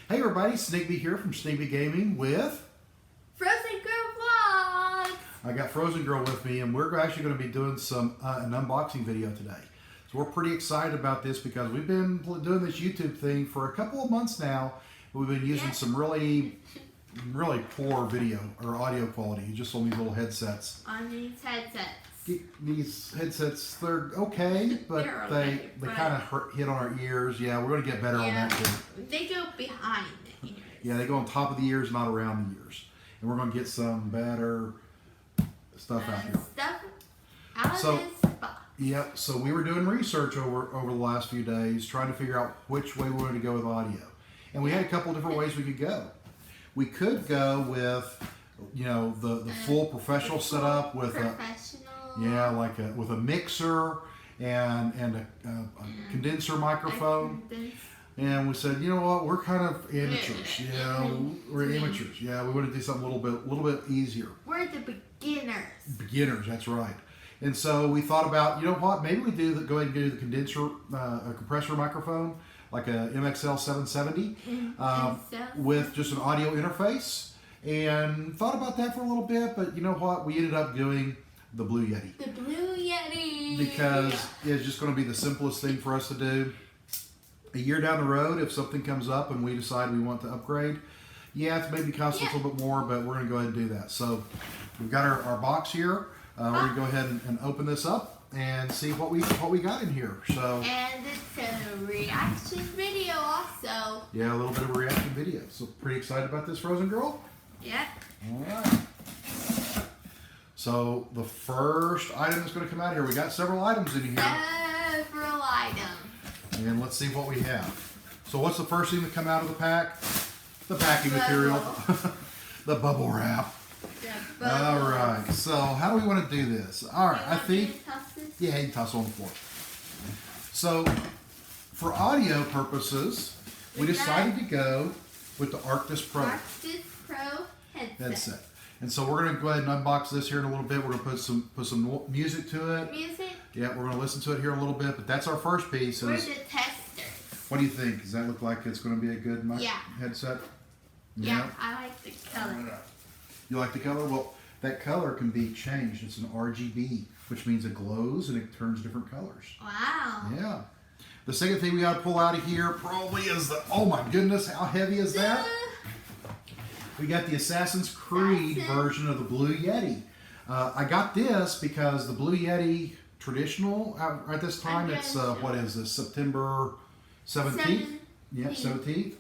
Hey everybody, Snigby here from Snigby Gaming with Frozen Girl Vlogs! I got Frozen Girl with me, and we're actually going to be doing an unboxing video today. So we're pretty excited about this because we've been doing this YouTube thing for a couple of months now. We've been using some really poor video or audio quality just on these little headsets. On these headsets. These headsets, they're okay, but they kind of hit on our ears. Yeah, we're going to get better on that too. They go behind the ears. Yeah, they go on top of the ears, not around the ears. And we're going to get some better stuff out here. Stuff out of this box. Yep, so we were doing research over the last few days, trying to figure out which way we wanted to go with audio. And we had a couple of different ways we could go. We could go with, you know, the full professional setup with with a mixer and a condenser microphone. And we said, you know what, we're kind of amateurs. We're amateurs. Yeah, we want to do something a little bit easier. We're the beginners. Beginners, that's right. And so we thought about, you know what, maybe we go ahead and do the condenser, a compressor microphone, like a MXL 770, with just an audio interface. And thought about that for a little bit, but you know what, we ended up doing the Blue Yeti. The Blue Yeti! Because it's just going to be the simplest thing for us to do. A year down the road, if something comes up and we decide we want to upgrade, it's maybe cost us a little bit more, but we're going to go ahead and do that. So we've got our box here. We're going to go ahead and open this up and see what we got in here. So and it's a reaction video also. Yeah, a little bit of a reaction video. So pretty excited about this, Frozen Girl? Yep. All right. So the first item that's going to come out here, we got several items in here. Several items. And let's see what we have. So what's the first thing to come out of the pack? The packing material. The bubble wrap. All right. So how do we want to do this? All right. I think. Yeah, you can toss it on the floor. So for audio purposes, we decided to go with the Arctis Pro. Arctis Pro headset. And so we're going to go ahead and unbox this here in a little bit. We're going to put some music to it. Music? Yeah, we're going to listen to it here in a little bit, but that's our first piece. We're the testers. What do you think? Does that look like it's going to be a good headset? Yeah, I like the color. You like the color? Well, that color can be changed. It's an RGB, which means it glows and it turns different colors. Wow. Yeah. The second thing we got to pull out of here probably is oh my goodness, how heavy is that? We got the Assassin's Creed version of the Blue Yeti. I got this because the Blue Yeti traditional at this time, it's what is this, September 17th? Yeah, 17th.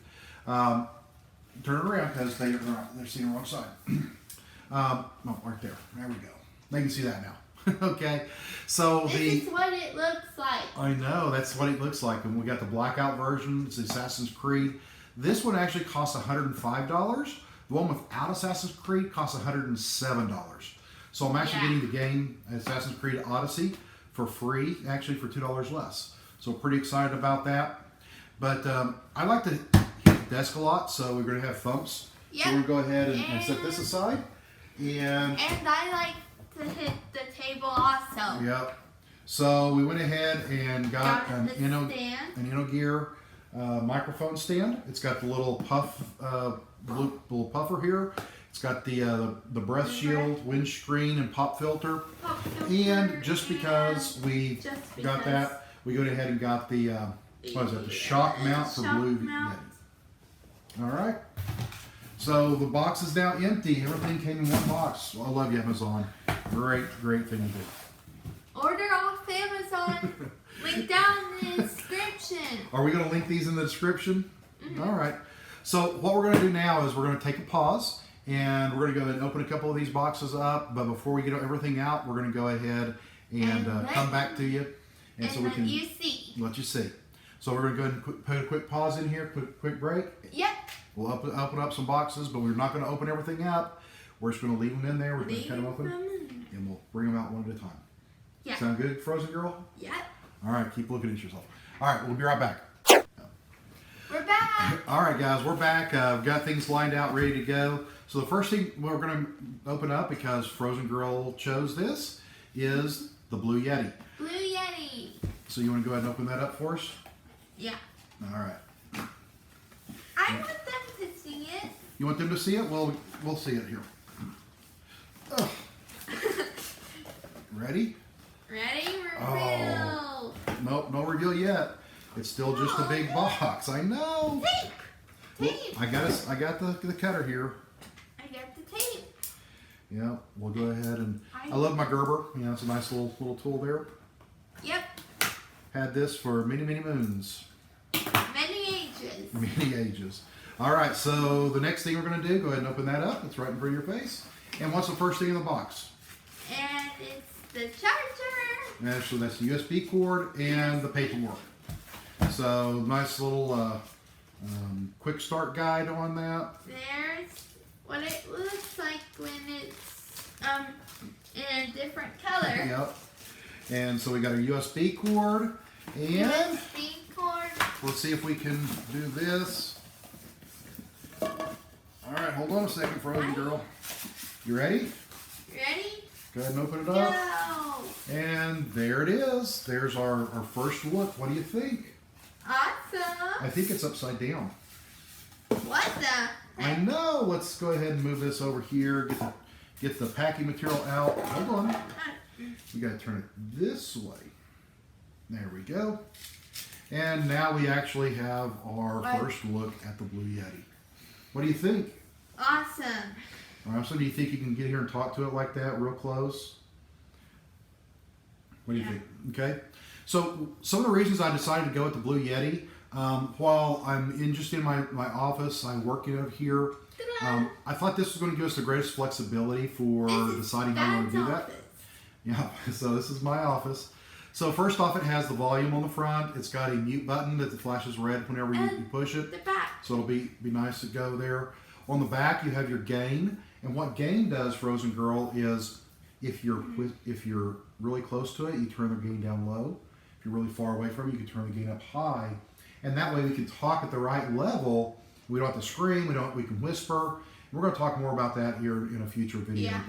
Turn it around because they're seeing the wrong side. No, right there. There we go. They can see that now. Okay. So this is what it looks like. I know, that's what it looks like. And we got the blackout version. It's the Assassin's Creed. This one actually costs $105. The one without Assassin's Creed costs $107. So I'm actually getting the game Assassin's Creed Odyssey for free, actually for $2 less. So pretty excited about that. But I like to hit the desk a lot, so we're going to have thumps. Yep. So we'll go ahead and set this aside. And I like to hit the table also. Yep. So we went ahead and got an InnoGear microphone stand. It's got the little little puffer here. It's got the breath shield, windscreen, and pop filter. And just because we got that, we went ahead and got the the shock mount for Blue Yeti. All right. So the box is now empty. Everything came in one box. Well, I love you, Amazon. Great thing to do. Order off Amazon. Link down in the description. Are we going to link these in the description? All right. So what we're going to do now is we're going to take a pause and we're going to go ahead and open a couple of these boxes up. But before we get everything out, we're going to go ahead and come back to you. And so we can let you see. So we're going to go ahead and put a quick pause in here, quick break. Yep. We'll open up some boxes, but we're not going to open everything up. We're just going to leave them in there. We're going to cut them open, and we'll bring them out one at a time. Yeah. Sound good, Frozen Girl? Yep. All right, keep looking at yourself. All right, we'll be right back. We're back. All right, guys, we're back. We've got things lined out, ready to go. So the first thing we're going to open up, because Frozen Girl chose this, is the Blue Yeti. Blue Yeti. So you want to go ahead and open that up for us? Yeah. All right. I want the You want them to see it? Well, we'll see it here. Ugh. Ready? Ready? Reveal. Oh. Nope, no reveal yet. It's still just a big box. I know. Tape. Well, I got the cutter here. I got the tape. Yeah, we'll go ahead and I love my Gerber. You know, it's a nice little tool there. Yep. Had this for many moons. Many ages. Many ages. All right, so the next thing we're going to do, go ahead and open that up. It's right in front of your face. And what's the first thing in the box? And it's the charger. So that's the USB cord and the paperwork. So nice little quick start guide on that. There's what it looks like when it's in a different color. Yep. And so we got a USB cord and USB cord. let's see if we can do this. All right, hold on a second, Frozen Girl. You ready? Ready? Go ahead and open it up. Go. And there it is. There's our first look. What do you think? Awesome. I think it's upside down. What the? I know. Let's go ahead and move this over here. Get the packing material out. Hold on. We got to turn it this way. There we go. And now we actually have our first look at the Blue Yeti. What do you think? Awesome. All right, so do you think you can get here and talk to it like that, real close? What do you think? Okay. So some of the reasons I decided to go with the Blue Yeti, while I'm just in my office, I work in it here. I thought this was going to give us the greatest flexibility for deciding how you want to do that. Yeah, so this is my office. So first off, it has the volume on the front. It's got a mute button that flashes red whenever you push it. The back. So it'll be nice to go there. On the back, you have your gain. And what gain does, Frozen Girl, is if you're really close to it, you turn the gain down low. If you're really far away from it, you can turn the gain up high. And that way we can talk at the right level. We don't have to scream. We can whisper. And we're going to talk more about that here in a future video. Yeah.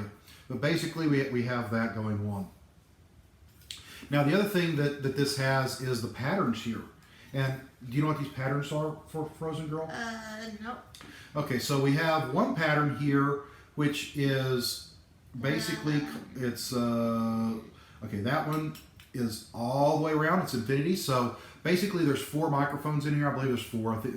But basically, we have that going on. Now, the other thing that this has is the patterns here. And do you know what these patterns are for Frozen Girl? Nope. Okay, so we have one pattern here, which is basically, it's, okay, that one is all the way around. It's infinity. So basically there's 4 microphones in here. I believe there's 4. I think,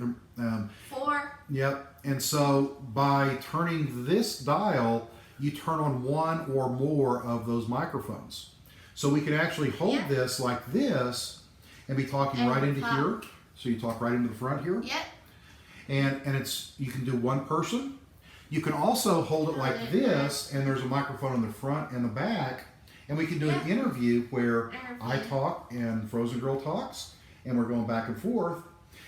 4. Yep. And so by turning this dial, you turn on one or more of those microphones. So we can actually hold this like this and be talking right into here. So you talk right into the front here. Yep. And it's, you can do one person. You can also hold it like this, and there's a microphone in the front and the back, and we can do an interview where I talk and Frozen Girl talks, and we're going back and forth.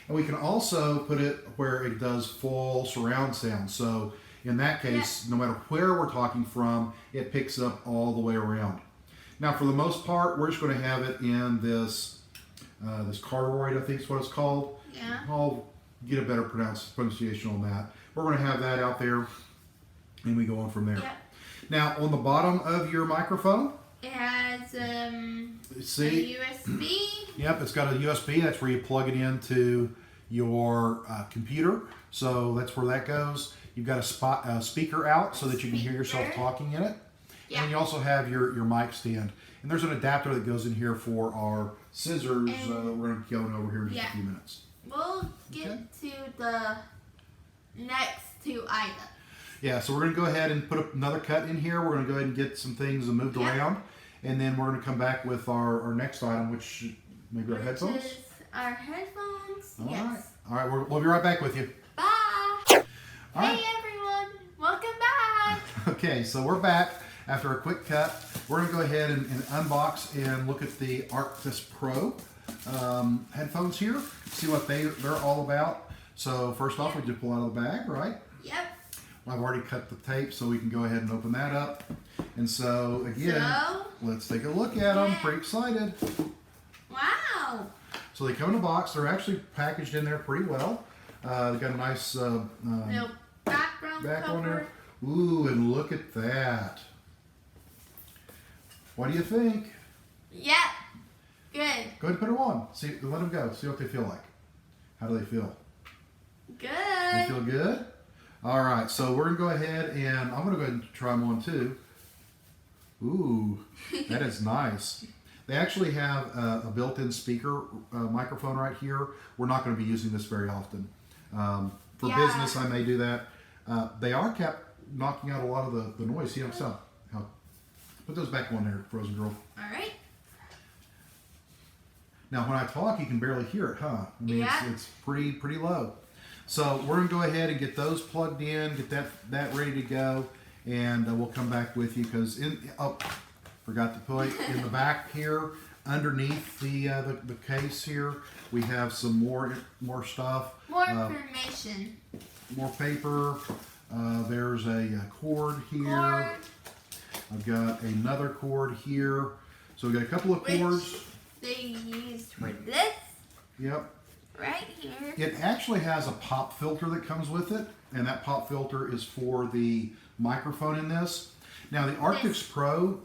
And we can also put it where it does full surround sound. So in that case, no matter where we're talking from, it picks up all the way around. Now, for the most part, we're just going to have it in this this cardioid, I think is what it's called. Yeah. I'll get a better pronunciation on that. We're going to have that out there, and we go on from there. Yep. Now, on the bottom of your microphone, it has a USB. Yep, it's got a USB. That's where you plug it into your computer. So that's where that goes. You've got a speaker out so that you can hear yourself talking in it. Yeah. And you also have your mic stand. And there's an adapter that goes in here for our scissors. We're going to be going over here in just a few minutes. We'll get to the next 2 items. Yeah, so we're going to go ahead and put another cut in here. We're going to go ahead and get some things moved around. And then we're going to come back with our next item, which maybe our headphones? Is our headphones. All yes. right. All right, we'll be right back with you. Bye. All right. Hey, everyone. Welcome back. Okay, so we're back after a quick cut. We're going to go ahead and unbox and look at the Arctis Pro headphones here, see what they're all about. So first off, we just pull out of the bag, right? Yep. I've already cut the tape, so we can go ahead and open that up. And so again, let's take a look at them. Pretty excited. Wow. So they come in a box. They're actually packaged in there pretty well. They've got a nice background back cover. on there. Ooh, and look at that. What do you think? Yep. Good. Go ahead and put them on. See, let them go. See what they feel like. How do they feel? Good. They feel good? All right, so we're gonna go ahead and I'm gonna go ahead and try them on too. Ooh, that is nice. They actually have a built-in speaker microphone right here. We're not going to be using this very often. For business, I may do that. They are kept knocking out a lot of the noise. See how put those back on there, Frozen Girl. All right. Now, when I talk, you can barely hear it, huh? I mean, it's pretty low. So we're going to go ahead and get those plugged in, get that ready to go, and we'll come back with you because forgot to put in the back here, underneath the case here, we have some more stuff. More information. More paper. There's a cord here. I've got another cord here. So we got a couple of cords. They used for this. Yep. Right here. It actually has a pop filter that comes with it, and that pop filter is for the microphone in this. Now the Arctis Pro,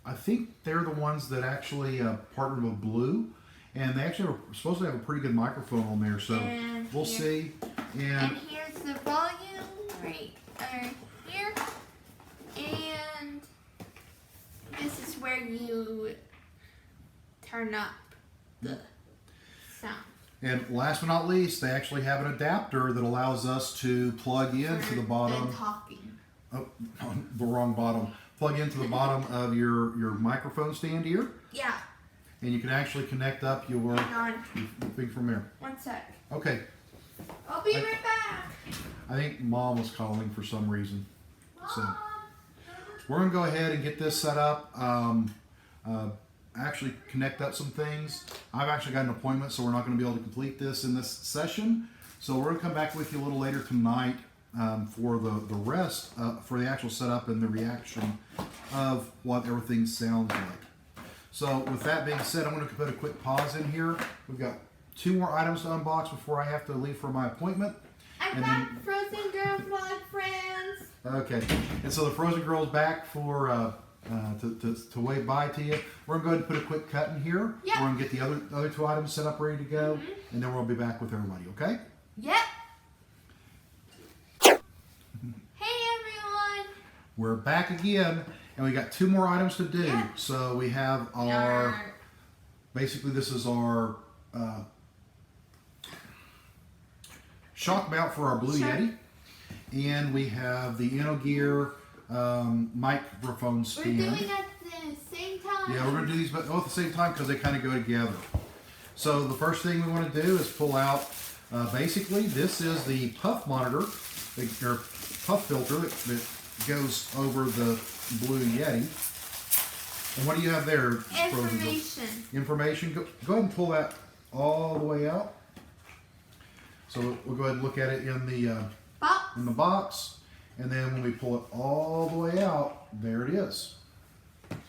I think they're the ones that actually partnered with Blue, and they actually are supposed to have a pretty good microphone on there. So we'll see. And here's the volume right here, and this is where you turn up the sound. And last but not least, they actually have an adapter that allows us to plug into the bottom. Talking. Oh, the wrong bottom. Plug into the bottom of your microphone stand here. Yeah. And you can actually connect up your thing from there. One sec. Okay. I'll be right back. I think Mom was calling for some reason. So we're going to go ahead and get this set up. Actually connect up some things. I've actually got an appointment, so we're not going to be able to complete this in this session. So we're going to come back with you a little later tonight for the rest, for the actual setup and the reaction of what everything sounds like. So with that being said, I'm going to put a quick pause in here. We've got 2 more items to unbox before I have to leave for my appointment. I've got Frozen Girl vlog friends. Okay, and so the Frozen Girl's back for to wave bye to you. We're going to go ahead and put a quick cut in here. Yep. We're going to get the other 2 items set up, ready to go, and then we'll be back with everybody, okay? Yep. Hey everyone. We're back again, and we got 2 more items to do. Yep. So we have basically this is our shock mount for our Blue Yeti, and we have the InnoGear microphone stand. We're doing at the same time. Yeah, we're going to do these both at the same time because they kind of go together. So the first thing we want to do is pull out, basically this is the puff monitor, or puff filter that goes over the Blue Yeti. And what do you have there? Information. Go ahead and pull that all the way out. So we'll go ahead and look at it in the box. And then when we pull it all the way out, there it is.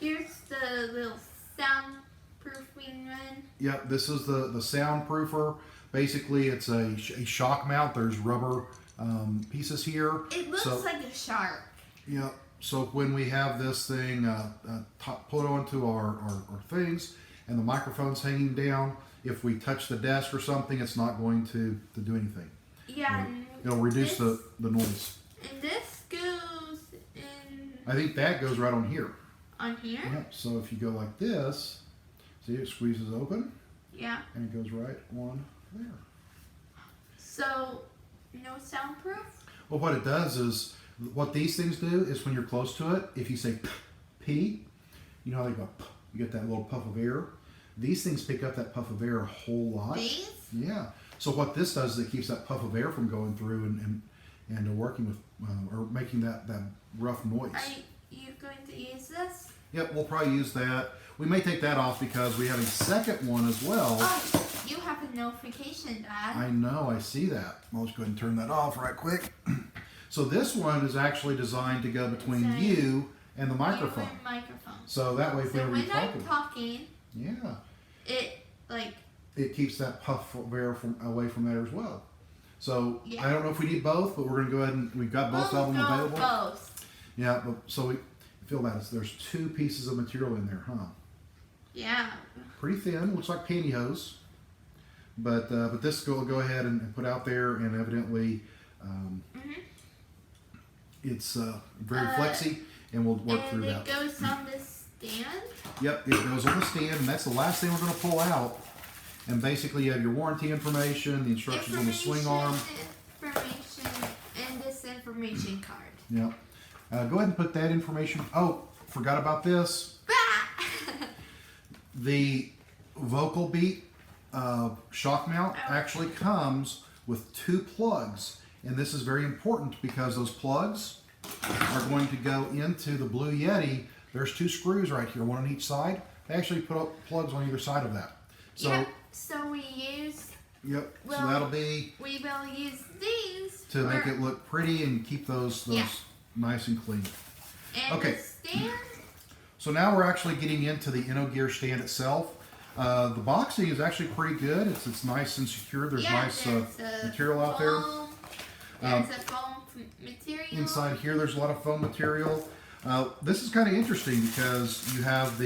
Here's the little soundproofing one. Yep, this is the soundproofer. Basically, it's a shock mount. There's rubber pieces here. It looks like a shark. Yep. So when we have this thing put onto our things, and the microphone's hanging down, if we touch the desk or something, it's not going to do anything. Yeah. It'll reduce the noise. And this goes in... I think that goes right on here. On here? Yep. So if you go like this, see it squeezes open? Yeah. And it goes right on there. So, no soundproof? Well, what it does is, what these things do is when you're close to it, if you say P, you know how they go, you get that little puff of air. These things pick up that puff of air a whole lot. These? Yeah. So what this does is it keeps that puff of air from going through and working with, or making that rough noise. Are you going to use this? Yep, we'll probably use that. We may take that off because we have a second one as well. Oh, you have a notification, Dad. I know, I see that. I'll just go ahead and turn that off right quick. So this one is actually designed to go between you and the microphone. So that way, if we were talking, yeah, it keeps that puff of air away from there as well. So yeah. I don't know if we need both, but we're going to go ahead and we've got both of them available. Both. Yeah, but so we feel that there's 2 pieces of material in there, huh? Yeah. Pretty thin, looks like pantyhose. But this will go ahead and put out there, and evidently it's very flexy, and we'll work through that. And it goes on the stand? Yep, it goes on the stand, and that's the last thing we're going to pull out. And basically you have your warranty information, the instructions on the swing arm. Information, and this information card. Yep. Go ahead and put that information. Oh, forgot about this. The Vocal Beat shock mount actually comes with 2 plugs. And this is very important because those plugs are going to go into the Blue Yeti. There's 2 screws right here, one on each side. They actually put up plugs on either side of that. So, yep. So we use. Yep. So that'll be. We will use these to make it look pretty and keep those nice and clean. And the stand. So now we're actually getting into the InnoGear stand itself. The boxing is actually pretty good. It's nice and secure. There's nice material out there. There's a foam material. Inside here, there's a lot of foam material. This is kind of interesting because you have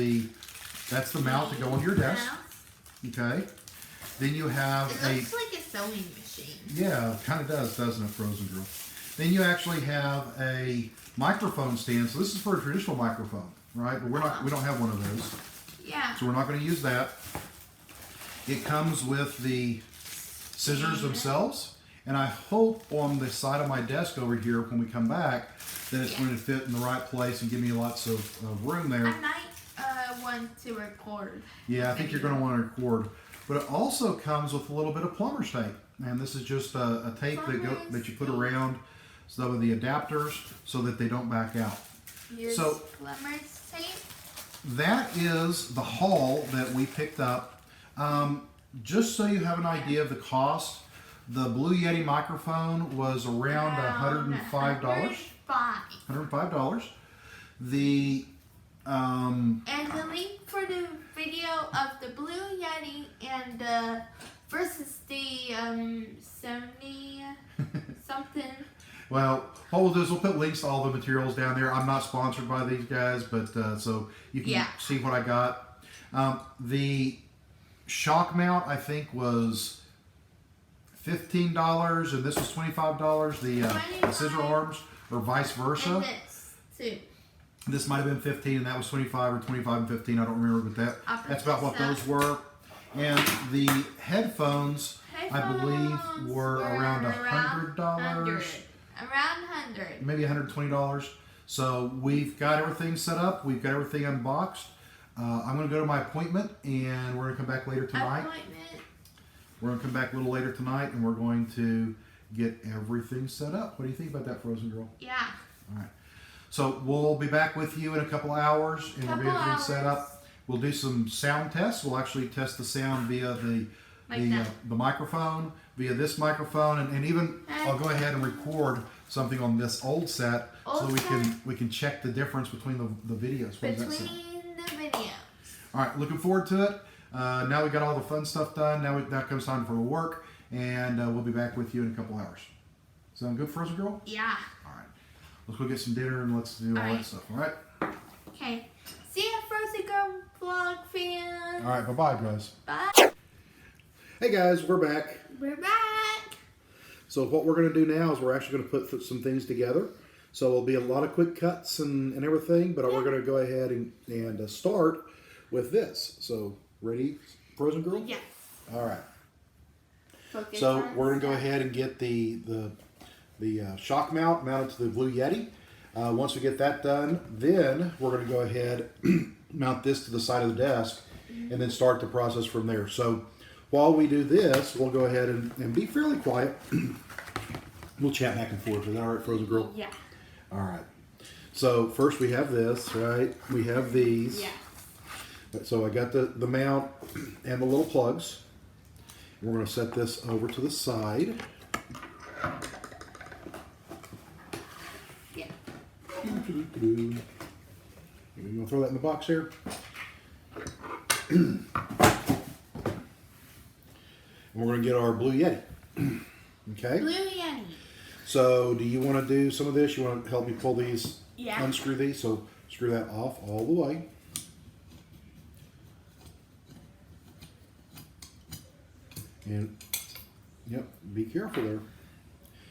that's the mount to go on your desk. Okay. Then you have it looks like a sewing machine. Yeah, it kind of does, doesn't it, Frozen Girl? Then you actually have a microphone stand. So this is for a traditional microphone, right? But we don't have one of those. Yeah. So we're not going to use that. It comes with the scissors themselves. And I hope on the side of my desk over here, when we come back, that it's going to fit in the right place and give me lots of room there. I might want to record. Yeah, I think you're going to want to record. But it also comes with a little bit of plumber's tape. And this is just a tape that you put around some of the adapters so that they don't back out. So plumber's tape. That is the haul that we picked up. Just so you have an idea of the cost, the Blue Yeti microphone was around $105. $105. The and the link for the video of the Blue Yeti and versus the Sony something. Well, what we'll do is we'll put links to all the materials down there. I'm not sponsored by these guys, but so you can see what I got. The shock mount, I think, was $15, and this was $25. The scissor arms, or vice versa. And this too. This might have been 15, and that was 25, or 25 and 15. I don't remember, but that's about what those were. And the headphones I believe, were around $100. Around 100. Maybe $120. So we've got everything set up. We've got everything unboxed. I'm going to go to my appointment, and we're going to come back later tonight. We're going to come back a little later tonight, and we're going to get everything set up. What do you think about that, Frozen Girl? Yeah. All right. So we'll be back with you in a couple hours, and we'll get everything set up. We'll do some sound tests. We'll actually test the sound via the microphone, via this microphone, and even I'll go ahead and record something on this old set so we can check the difference between the videos. What does that sound? The videos. All right, looking forward to it. Now we got all the fun stuff done. Now comes time for the work, and we'll be back with you in a couple hours. Sound good, Frozen Girl? Yeah. All right. Let's go get some dinner and let's do all that stuff. All right. Okay. See ya, Frozen Girl vlog fans. All right. Bye-bye, guys. Bye. Hey, guys. We're back. We're back. So what we're going to do now is we're actually going to put some things together. So it'll be a lot of quick cuts and everything, but we're going to go ahead and start with this. So ready, Frozen Girl? Yes. All right. So we're going to go ahead and get the shock mount mounted to the Blue Yeti. Once we get that done, then we're going to go ahead mount this to the side of the desk and then start the process from there. So while we do this, we'll go ahead and be fairly quiet. We'll chat back and forth. Is that all right, Frozen Girl? Yeah. All right. So first we have this, right? We have these. Yeah. So I got the mount and the little plugs. We're going to set this over to the side. Yeah. You going to throw that in the box here? And we're going to get our Blue Yeti. Okay? Blue Yeti. So do you want to do some of this? You want to help me pull these, Yeah. unscrew these? So screw that off all the way. And, yep, be careful there.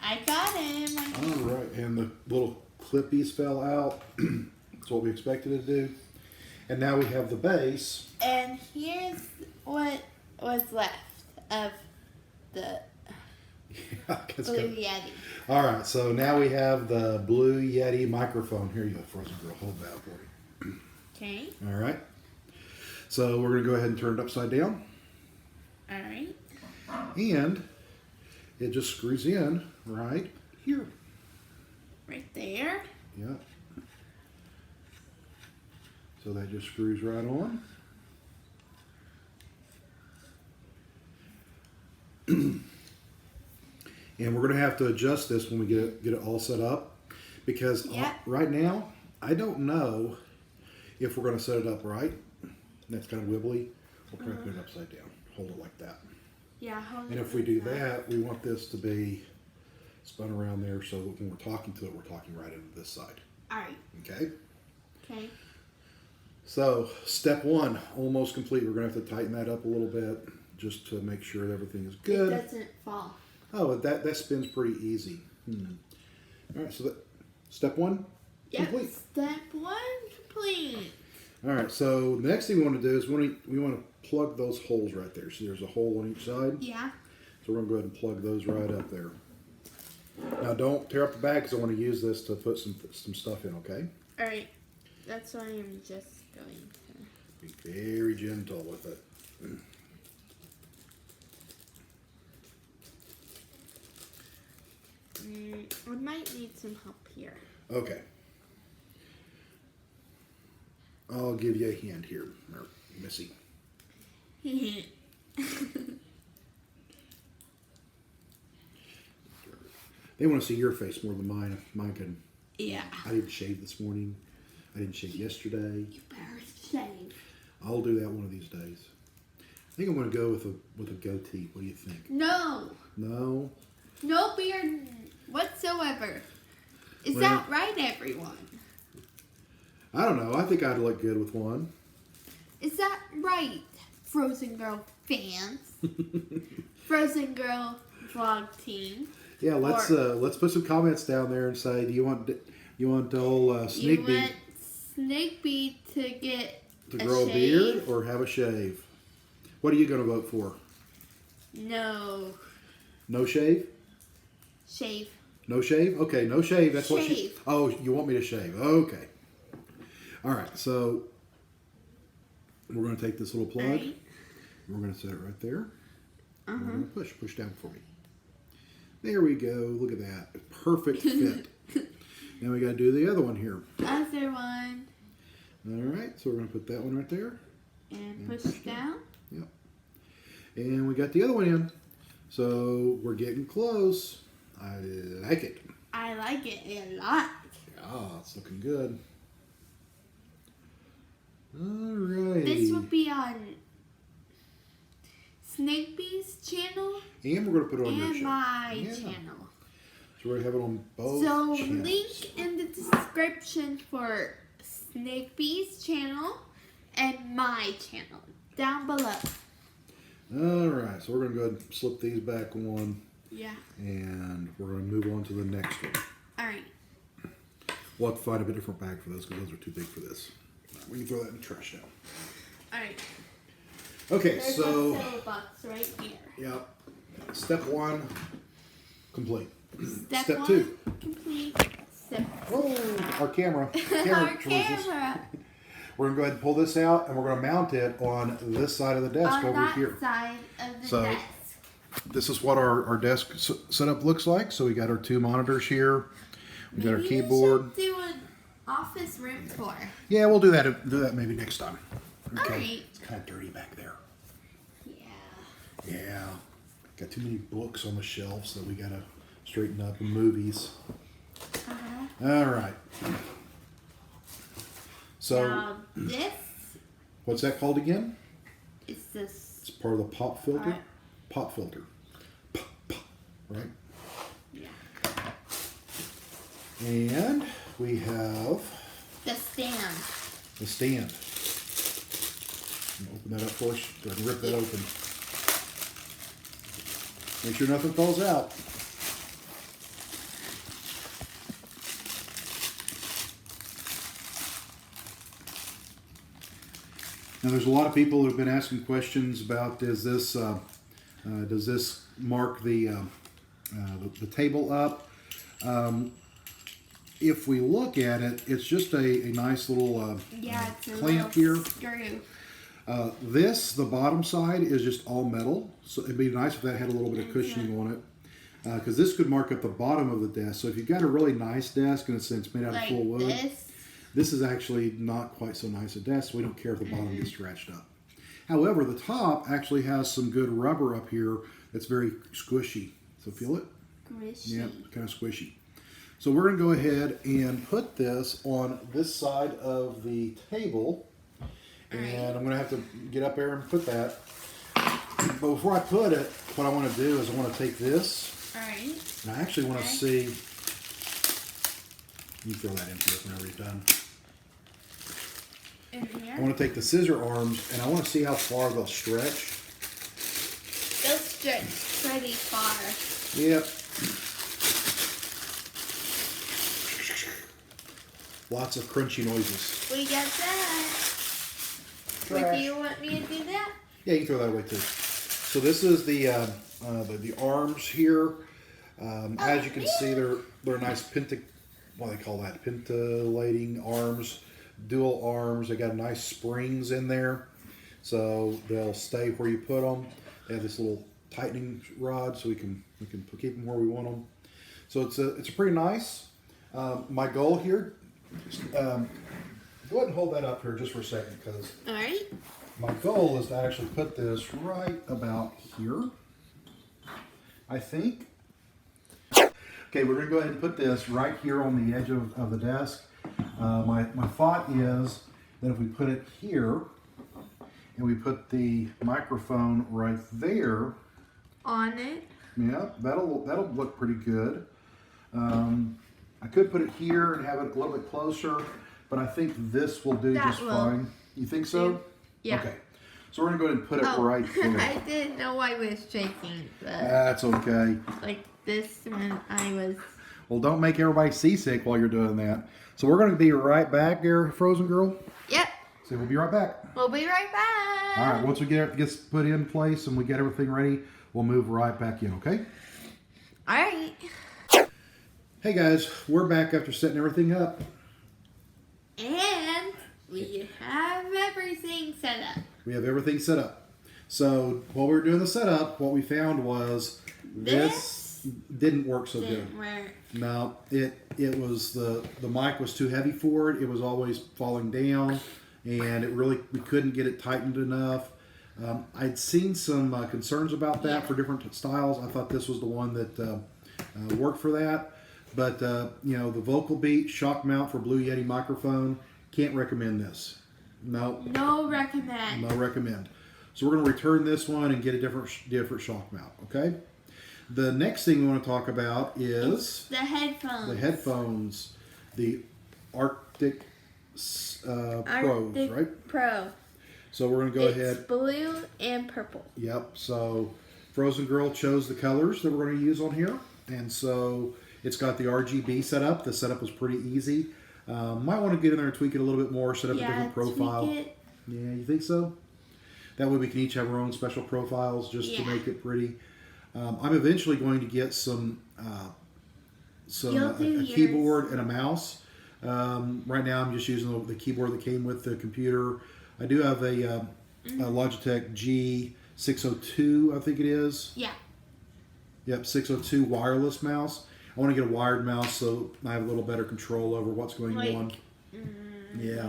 I got him. All right, and the little clippies fell out. That's what we expected it to do. And now we have the base. And here's what was left of the Blue Yeti. All right, so now we have the Blue Yeti microphone. Here you go, Frozen Girl. Hold that for you. Okay. All right. So we're going to go ahead and turn it upside down. All right. And it just screws in right here. Right there. Yeah. So that just screws right on. And we're going to have to adjust this when we get it all set up, because right now I don't know if we're going to set it up right. That's kind of wibbly. We'll try to put it upside down. Hold it like that. Yeah, hold it. And if we do that, we want this to be spun around there so that when we're talking to it, we're talking right into this side. All right. Okay? Okay. So, step one, almost complete. We're going to have to tighten that up a little bit just to make sure that everything is good. It doesn't fall. Oh, that spins pretty easy. All right, so step one, complete. Step one complete. All right, so the next thing we want to do is we want to plug those holes right there. See, there's a hole on each side. Yeah. So we're going to go ahead and plug those right up there. Now, don't tear up the bag because I want to use this to put some stuff in, okay? All right. That's why I'm just going to... Be very gentle with it. We might need some help here. Okay. I'll give you a hand here, Missy. They want to see your face more than mine. Mine can. Yeah. I didn't shave this morning. I didn't shave yesterday. You better shave. I'll do that one of these days. I think I'm going to go with a goatee. What do you think? No. No. No beard whatsoever. Is that right, everyone? I don't know. I think I'd look good with one. Is that right, Frozen Girl fans? Frozen Girl vlog team. Yeah, let's put some comments down there and say, do you want the old Snake Bee? You want Snake Bee to grow a beard or have a shave? What are you going to vote for? No. No shave? Shave. No shave? Okay, no shave. That's what Shave. Oh, you want me to shave? Okay. All right, so we're going to take this little plug. Right. We're going to set it right there. We're going to push down for me. There we go. Look at that. Perfect fit. Now we got to do the other one here. Other one. All right, so we're going to put that one right there. And push down. Yep. And we got the other one in. So we're getting close. I like it. I like it a lot. Yeah, it's looking good. All right. This will be on Snake Bee's channel And we're going to put it on your and channel. my channel. So we're going to have it on both So channels. link in the description for Snake Bee's channel and my channel down below. All right, so we're going to go ahead and slip these back on. Yeah. And we're going to move on to the next one. All right. We'll have to find a different bag for those because those are too big for this. We can throw that in the trash now. All right. Okay, There's so... a solo box right here. Yep. Step one, complete. Step one, two. complete. Step Oh, our camera. Our choices. camera. We're going to go ahead and pull this out, and we're going to mount it on this side of the desk On over that here. side of the So, desk. This is what our desk setup looks like. So we got our two monitors here. We got our Maybe keyboard. We should do an office room tour. Yeah, we'll do that. Do that maybe next time. Okay. All right. It's kind of dirty back there. Yeah. Yeah. Got too many books on the shelves that we got to straighten up, and movies. All right. So, Now this what's that called again? is this. It's part of the pop filter. Alright. Pop filter. Pop, pop, right? Yeah. And we have The stand. the stand. Open that up for us. Go ahead and rip that open. Make sure nothing falls out. Now there's a lot of people who've been asking questions about does this mark the table up? If we look at it, it's just a nice little it's a clamp little here. Screw. The bottom side is just all metal, so it'd be nice if that had a little bit of cushioning on it, because this could mark up the bottom of the desk. So if you've got a really nice desk and it's made out of full wood, this is actually not quite so nice a desk. So we don't care if the bottom gets scratched up. However, the top actually has some good rubber up here that's very squishy. So feel it? Squishy. Yeah, kind of squishy. So we're going to go ahead and put this on this side of the table. And I'm going to have to get up there and put that. But before I put it, what I want to do is I want to take this. Alright. And I actually want to see. You throw that in here whenever you're done. In here? I want to take the scissor arms and I want to see how far they'll stretch. They'll stretch pretty far. Yep. Lots of crunchy noises. We got that. Wait, do you want me to do that? Yeah, you can throw that away too. So this is the arms here. As you can see, they're nice what do they call that? Pentilating arms, dual arms. They got nice springs in there, so they'll stay where you put them. They have this little tightening rod, so we can keep them where we want them. So it's a pretty nice. My goal here. Go ahead and hold that up here just for a second, because my goal is to actually put this right about here, I think. Okay, we're going to go ahead and put this right here on the edge of the desk. My thought is that if we put it here, and we put the microphone right there. On it? Yeah, that'll look pretty good. I could put it here and have it a little bit closer, but I think this will do just fine. You think so? Yeah. Okay. So we're going to go ahead and put it right there. I didn't know I was shaking. That's okay. Like this when I was... Well, don't make everybody seasick while you're doing that. So we're going to be right back there, Frozen Girl. Yep. So we'll be right back. We'll be right back. All right. Once we get it gets put in place and we get everything ready, we'll move right back in, okay? All right. Hey guys, we're back after setting everything up. And we have everything set up. We have everything set up. So while we were doing the setup, what we found was this didn't work so good. No, it was the mic was too heavy for it. It was always falling down, and we couldn't get it tightened enough. I'd seen some concerns about that for different styles. I thought this was the one that worked for that. But, the Vocal Beat shock mount for Blue Yeti microphone, can't recommend this. No. No recommend. No recommend. So we're going to return this one and get a different shock mount, okay? The next thing we want to talk about is... the headphones. The headphones. The Arctis Pros, right? Pro. So we're going to go ahead... It's blue and purple. Yep. So Frozen Girl chose the colors that we're going to use on here. And so... It's got the RGB setup. The setup was pretty easy. Might want to get in there and tweak it a little bit more, set up a different profile. Tweak it. Yeah, you think so? That way we can each have our own special profiles just to make it pretty. I'm eventually going to get a keyboard and a mouse. Right now I'm just using the keyboard that came with the computer. I do have a Logitech G602, I think it is. Yeah. Yep, 602 wireless mouse. I want to get a wired mouse so I have a little better control over what's going on. Yeah.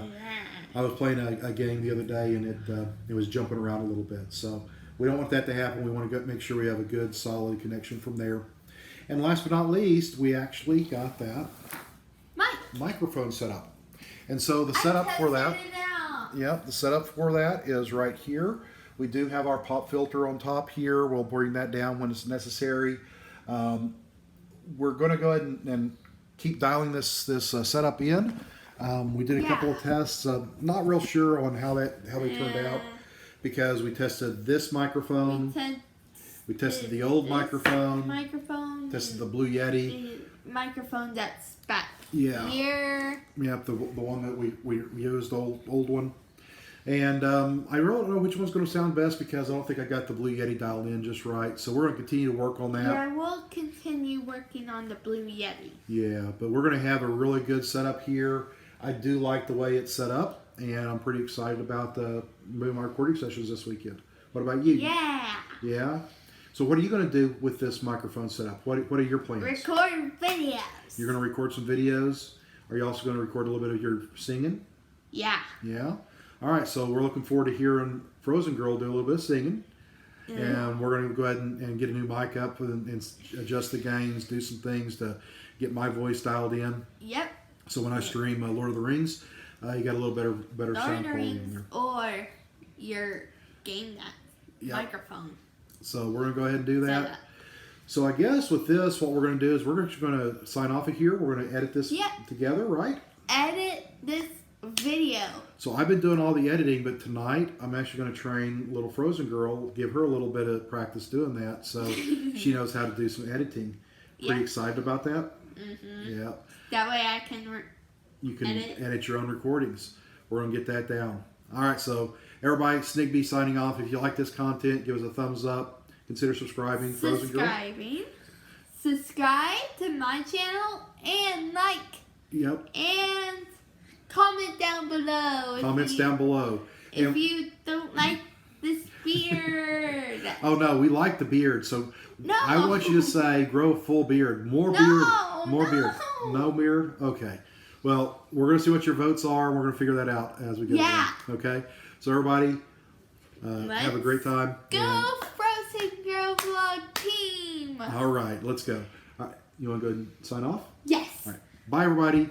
I was playing a game the other day and it was jumping around a little bit. So we don't want that to happen. We want to make sure we have a good solid connection from there. And last but not least, we actually got that microphone set up. And so the setup for that, the setup for that is right here. We do have our pop filter on top here. We'll bring that down when it's necessary. We're going to go ahead and keep dialing this setup in. We did a couple of tests. Not real sure on how they turned out because we tested this microphone. We tested the old microphone. Tested the Blue Yeti. The microphone that's back here. Yeah, the one that we used, the old one. And I really don't know which one's going to sound best because I don't think I got the Blue Yeti dialed in just right. So we're going to continue to work on that. Yeah, we'll continue working on the Blue Yeti. Yeah, but we're going to have a really good setup here. I do like the way it's set up, and I'm pretty excited about moving my recording sessions this weekend. What about you? Yeah. Yeah? So what are you going to do with this microphone setup? What are your plans? Record videos. You're going to record some videos? Are you also going to record a little bit of your singing? Yeah. Yeah? All right, so we're looking forward to hearing Frozen Girl do a little bit of singing. And we're going to go ahead and get a new mic up and adjust the gains, do some things to get my voice dialed in. Yep. So when I stream Lord of the Rings, you got a little better sound quality in there. Or your game microphone. So we're going to go ahead and do that. So I guess with this, what we're going to do is we're just going to sign off of here. We're going to edit this together, right? Edit this video. So I've been doing all the editing, but tonight I'm actually going to train little Frozen Girl, give her a little bit of practice doing that so she knows how to do some editing. Pretty excited about that? Mm-hmm. Yeah. That way I can you can edit your own recordings. We're going to get that down. All right, so everybody, Snigbee signing off. If you like this content, give us a thumbs up. Consider subscribing. Frozen Girl. Subscribe to my channel and like. Yep. And comment down below. Comments down below. If you don't like this beard. Oh, no, we like the beard. So I want you to say grow a full beard. More beard. More beard. No beard? Okay. Well, we're going to see what your votes are. And we're going to figure that out as we go along. Okay? So everybody, have a great time. Go Frozen Girl Vlog team. All right. Let's go. All right, you want to go ahead and sign off? Yes. All right. Bye, everybody.